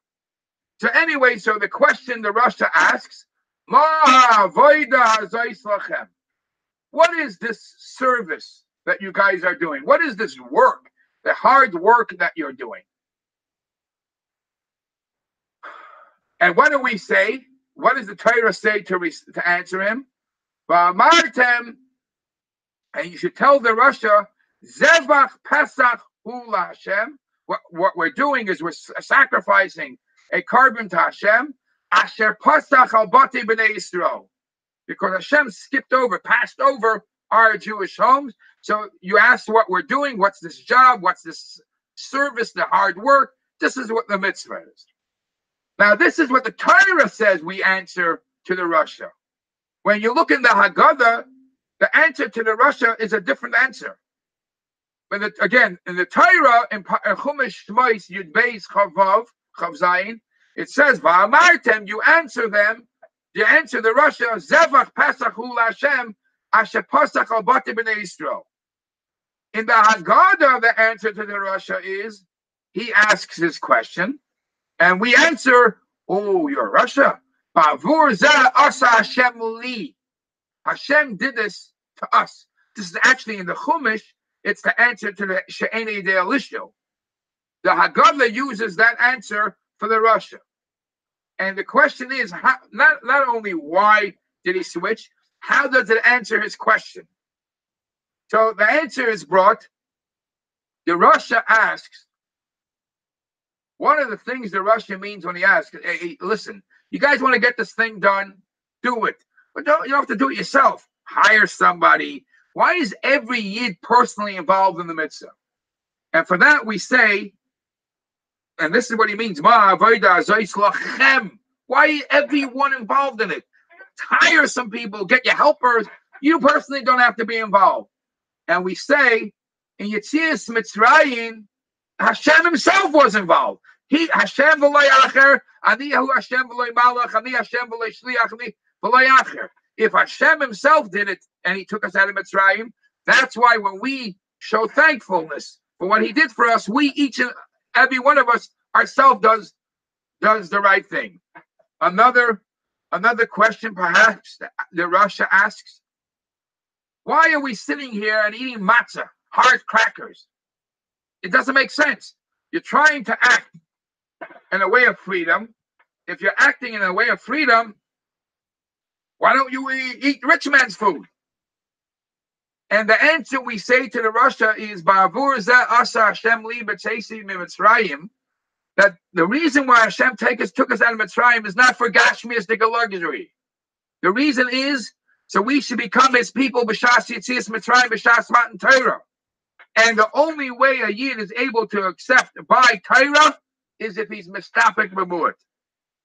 So anyway, so the question the Rasha asks, what is this service that you guys are doing? What is this work, the hard work that you're doing? And what do we say? What does the Torah say to answer him? And you should tell the Rasha, Zevach Pesach Hu Hashem. What we're doing is we're sacrificing a carbon to Hashem, Asher Pasach al Bati B'nei Yisrael, because Hashem passed over our Jewish homes. So you ask what we're doing, what's this job, what's this service, the hard work? This is what the mitzvah is. Now, this is what the Torah says we answer to the Rasha. When you look in the Haggadah, the answer to the Rasha is a different answer. But again, in the Torah, in Chumash Shmois Yud Beis Chavav Zayin, it says, "Va'amartem," you answer them. You answer the Rasha, "Zevach Pesach Hu Hashem Asher Pasach al Bati B'nei Yisrael." In the Haggadah, the answer to the Rasha is he asks his question, and we answer, "Oh, you're Rasha. Ba'avur zeh asa Hashem li." Hashem did this to us. This is actually in the Chumash. It's the answer to the She'eni de Elisho. The Haggadah uses that answer for the Rasha. And the question is, not only why did he switch, how does it answer his question? So the answer is brought. The Rasha asks, one of the things the Rasha means when he asks, hey, listen, you guys want to get this thing done? do it. But you don't have to do it yourself. Hire somebody. Why is every Yid personally involved in the mitzvah? And for that we say, and this is what he means, why everyone involved in it? Hire some people, get your helpers. You personally don't have to be involved. And we say, in Yetzias Mitzrayim, Hashem himself was involved. Hashem v'loy acher, ani hu Hashem v'loy malach, ani Hashem v'loy shliach, ani v'loy acher. If Hashem himself did it and he took us out of Mitzrayim, that's why when we show thankfulness for what he did for us, we each and every one of us ourselves does the right thing. Another question perhaps the Russia asks, why are we sitting here and eating matzah, hard crackers? It doesn't make sense. You're trying to act in a way of freedom. If you're acting in a way of freedom, why don't you eat rich man's food? And the answer we say to the Russia is, that the reason why Hashem took us out of Mitzrayim is not for gashmiistic luxury. The reason is so we should become his people, b'shas yitzias Mitzrayim, b'shas matan Torah. And the only way a Yid is able to accept by Torah is if he's mistapik b'mu'at,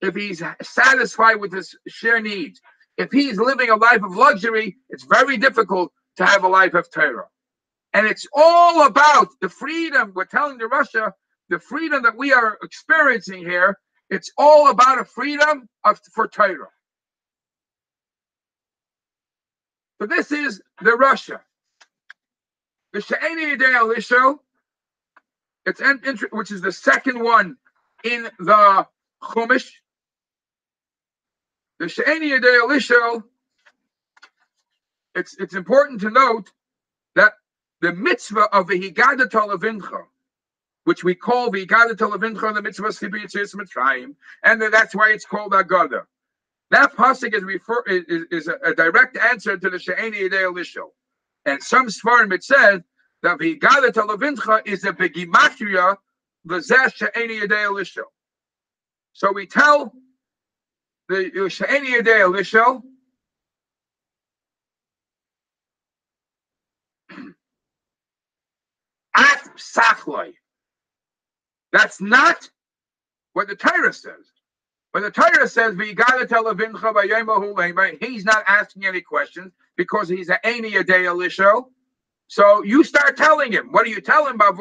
if he's satisfied with his sheer needs. If he's living a life of luxury, it's very difficult to have a life of Torah. And it's all about the freedom. We're telling the Russia, the freedom that we are experiencing here, it's all about a freedom for Torah. So this is the Russia. The She'eni Yedei Elisho, which is the second one in the Chumash. The She'eni Yedei Elisho, it's important to note that the mitzvah of the Higgadah Levincha, which we call the Higgadah Levincha, the mitzvah of Sibir Yetzias Mitzrayim, and that's why it's called Haggadah. That pasuk is a direct answer to the She'eni Yedei Elisho. And some Sfarim it says that the Higgadah Levincha is a begimatria v'zeh She'eni Yedei Elisho. So we tell the She'eni Yedei Elisho, at psachloi. That's not what the Torah says. When the Torah says, he's not asking any questions because he's an Eini Yedei Elisho. So you start telling him. What do you tell him about?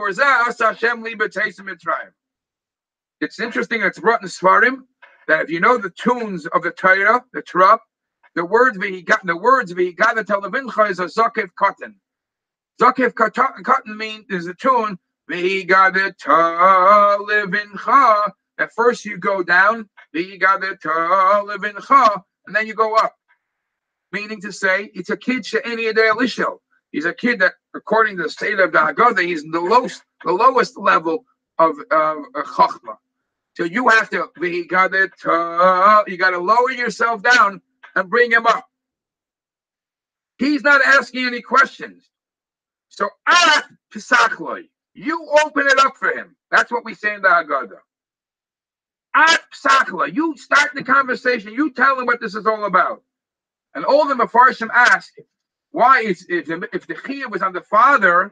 It's interesting, it's brought in Svarim, that if you know the tunes of the Torah, the Torah, the words V'higgadah Levincha is a Zakev Katan. Zakev Katan means is a tune V'higgadah Levincha. At first you go down, V'higgadah Levincha, and then you go up. Meaning to say, it's a kid She'eni Yedei Elisho. He's a kid that, according to the Seder of the Haggadah, he's the lowest level of Chachma. So you have to, you got to lower yourself down and bring him up. He's not asking any questions. So, you open it up for him. That's what we say in the Haggadah. You start the conversation. You tell him what this is all about. And all the Mefarshim ask, why is if the Chiyuv was on the father,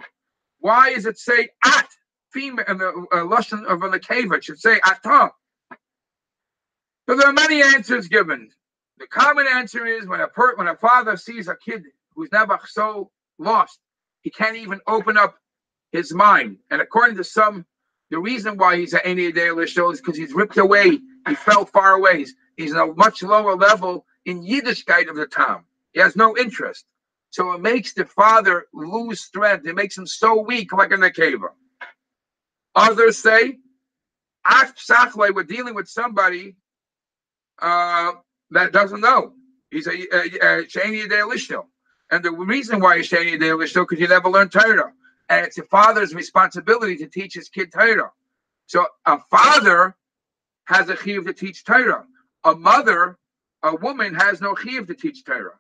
why is it say at? Female and the lashon of the keva should say atah. So there are many answers given. The common answer is when a father sees a kid who's never so lost, he can't even open up his mind. And according to some, the reason why he's an Eini Yedei Elisho is because he's ripped away. He fell far away. He's on a much lower level in Yiddishkeit of the time. He has no interest. So it makes the father lose strength. It makes him so weak, like a nekeva. Others say, we're dealing with somebody that doesn't know. He's a She'eni Yedei Elisho. And the reason why he's She'eni Yedei Elisho because he never learned Torah. And it's a father's responsibility to teach his kid Torah. So a father has a chiyuv to teach Torah. A woman, has no chiyuv to teach Torah.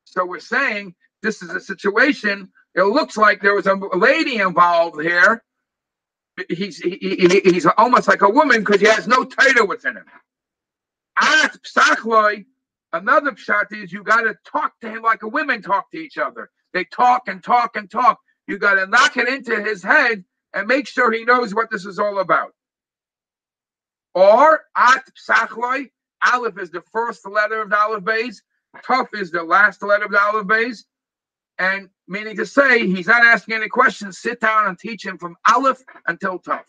So we're saying this is a situation, it looks like there was a lady involved here. He's almost like a woman because he has no Torah within him. Another pshat is you got to talk to him like a women talk to each other. They talk and talk and talk. You got to knock it into his head and make sure he knows what this is all about. Or at psachloi, Aleph is the first letter of the Aleph Beis, Tuf is the last letter of the Aleph Beis, and meaning to say he's not asking any questions. Sit down and teach him from Aleph until Tuf.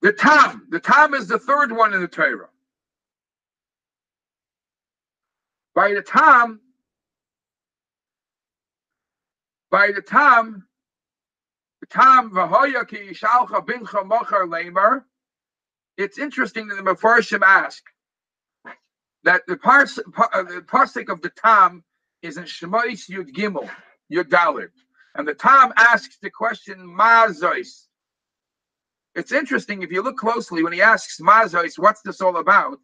The Tam is the third one in the Torah. By the Tam, v'hoya ki yishalcha bincha mochar leimer. It's interesting that the Mefarshim ask that the pasuk of the Tam is in Shemais Yud Gimel, Yud Daled, and the Tam asks the question Mazois. It's interesting if you look closely when he asks Mazois, what's this all about?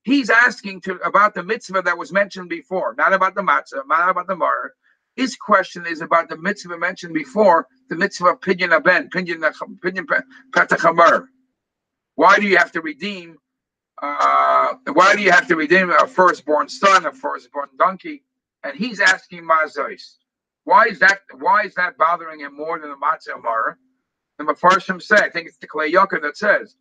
He's asking about the mitzvah that was mentioned before, not about the matzah, not about the mar. His question is about the mitzvah mentioned before, the mitzvah of Pidyon Aben, Pidyon Petach. Why do you have to redeem? Why do you have to redeem a firstborn son, a firstborn donkey? And he's asking Mazois. Why is that bothering him more than the matzah mar? The Mefarshim say, I think it's the Klei Yakar that says,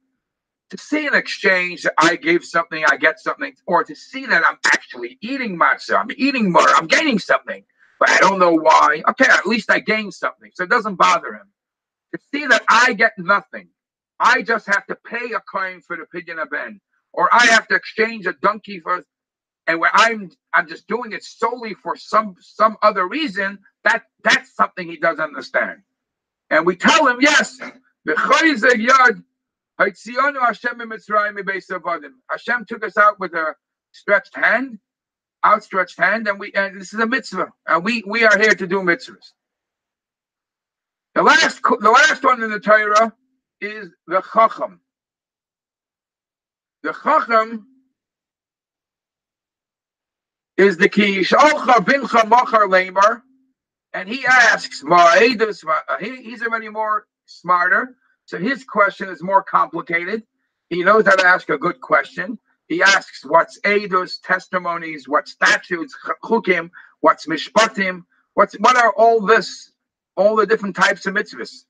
to see an exchange that I give something, I get something, or to see that I'm actually eating matzah, I'm eating mar, I'm gaining something, but I don't know why. Okay, at least I gained something, so it doesn't bother him. To see that I get nothing, I just have to pay a coin for the Pidyon Aben, or I have to exchange a donkey for, and where I'm just doing it solely for some other reason. That's something he doesn't understand. And we tell him, yes, Hashem took us out with a outstretched hand, and this is a mitzvah, and we are here to do mitzvahs. The last one in the Torah is the Chacham. The Chacham is the Ki Yishalcha Bincha Mochar Leimer, and he asks, he's already more smarter, so his question is more complicated. He knows how to ask a good question. He asks, what's Eidos, testimonies, what statutes, chukim, what's mishpatim, what are all the different types of mitzvahs?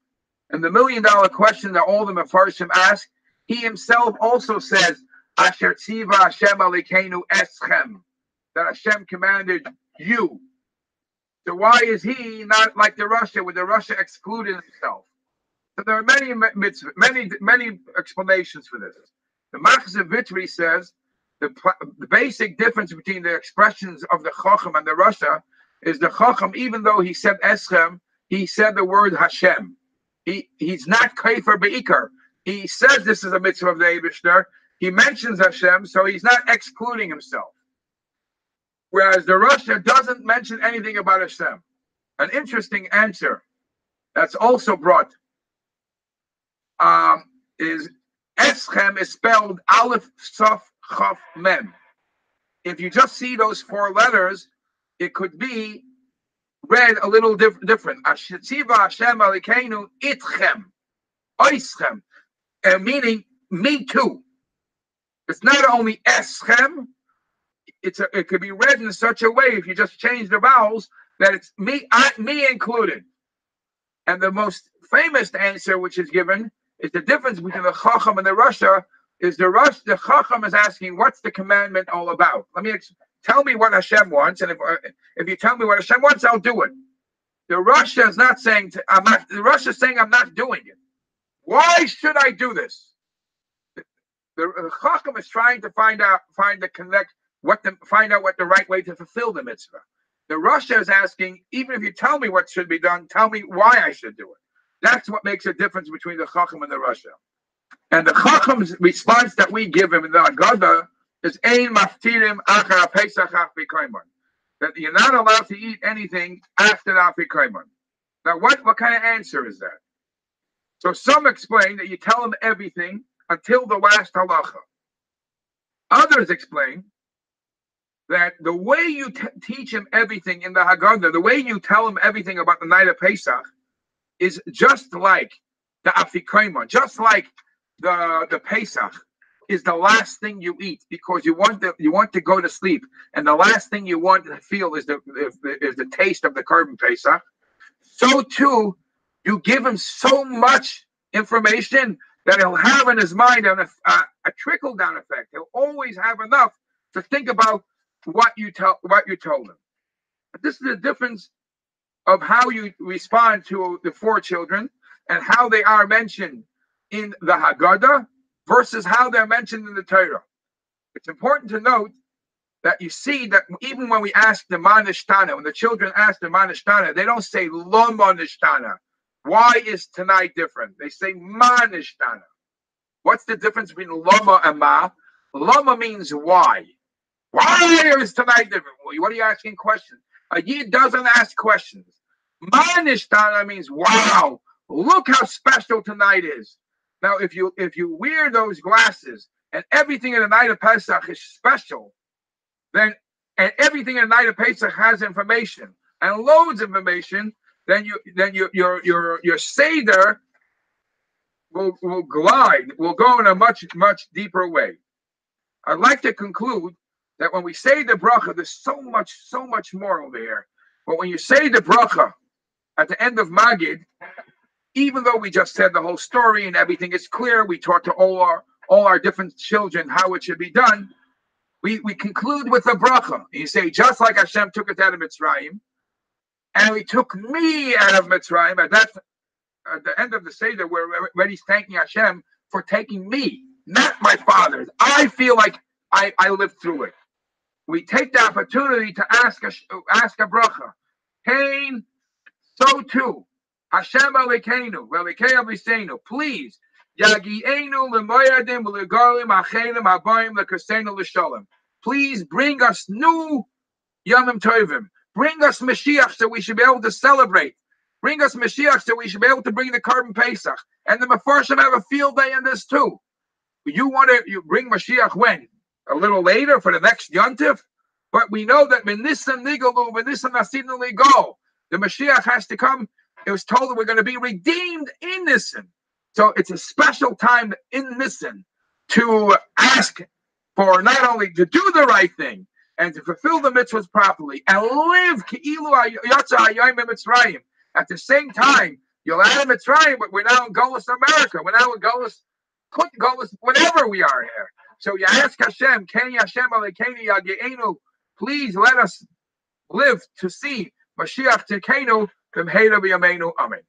And the $1 million question that all the Mefarshim ask, he himself also says, Asher tziva Hashem alikenu eschem, that Hashem commanded you. So why is he not like the Russia, with the Russia excluded himself? So there are many explanations for this. The Machzor Vitri says the basic difference between the expressions of the Chacham and the Russia is the Chacham, even though he said Eschem, he said the word Hashem. He's not Kaifer Be'ikar. He says this is a mitzvah of the Eibishter. He mentions Hashem, so he's not excluding himself. Whereas the Russia doesn't mention anything about Hashem. An interesting answer that's also brought is Eschem is spelled Aleph Saf Chaf Mem. If you just see those 4 letters, it could be read a little different. Ashetziva Hashem Alikenu Itchem Oischem, meaning me too. It's not only Eschem. It could be read in such a way, if you just change the vowels, that it's me included. And the most famous answer which is given is the difference between the Chacham and the Russia. Is the Chacham is asking, what's the commandment all about? Tell me what Hashem wants, and if you tell me what Hashem wants, I'll do it. The Russia is not saying the Russia is saying I'm not doing it. Why should I do this? The Chacham is trying to find out what the right way to fulfill the mitzvah. The Russia is asking, even if you tell me what should be done, tell me why I should do it. That's what makes a difference between the Chacham and the Russia. And the Chacham's response that we give him in the Agadah is Ein Maftirim Achar Pesach Afikoimon, that you're not allowed to eat anything after the Afikoimon. Now, what kind of answer is that? So some explain that you tell him everything until the last halacha. Others explain that the way you teach him everything in the Haggadah, the way you tell him everything about the night of Pesach, is just like the Afikoimon, just like the Pesach. is the last thing you eat because you want to go to sleep, and the last thing you want to feel is the taste of the Korban Pesach. So too, you give him so much information that he'll have in his mind a trickle down effect. He'll always have enough to think about what you told him. But this is the difference of how you respond to the four children and how they are mentioned in the Haggadah versus how they're mentioned in the Torah. It's important to note that you see that even when we ask the Manishtana, when the children ask the Manishtana, they don't say Lo Manishtana. Why is tonight different? They say Manishtana. What's the difference between Lama and Ma? Lama means why. Why is tonight different? What are you asking questions? A Yid doesn't ask questions. Manishtana means wow. Look how special tonight is. Now, if you wear those glasses and everything in the night of Pesach is special, then and everything in the night of Pesach has information and loads of information, then your Seder will glide, will go in a much deeper way. I'd like to conclude that when we say the bracha, there's so much more over here. But when you say the bracha at the end of Magid, even though we just said the whole story and everything is clear, we taught to all our different children how it should be done. We conclude with a bracha. You say, just like Hashem took it out of Mitzrayim, and He took me out of Mitzrayim. At the end of the Seder, we're already thanking Hashem for taking me, not my fathers. I feel like I lived through it. We take the opportunity to ask a bracha. Cain, so too. Hashem Elokeinu, Velekei Aviseinu, please, Yagienu lemoyadim v'legalim achenim habayim lekasenu l'shalom. Please bring us new Yomim Tovim. Bring us Mashiach so we should be able to celebrate. Bring us Mashiach so we should be able to bring the Korban Pesach. And the Mefarshim have a field day in this too. You bring Mashiach when? A little later for the next Yontif? But we know that Menissan Nigalu, Menissan Nasidnu Ligal, the Mashiach has to come. It was told that we're going to be redeemed in Nisan. So it's a special time in Nisan to ask for not only to do the right thing and to fulfill the mitzvahs properly and live Ki'ilu Yatsa Hayom Mitzrayim. At the same time, you're out of Mitzrayim, but we're now in Golus America. We're now in Golus, whenever we are here. So you ask Hashem, Keni Hashem Alekeinu Yageinu, please let us live to see Mashiach Tikenu from B'Yameinu. Amen.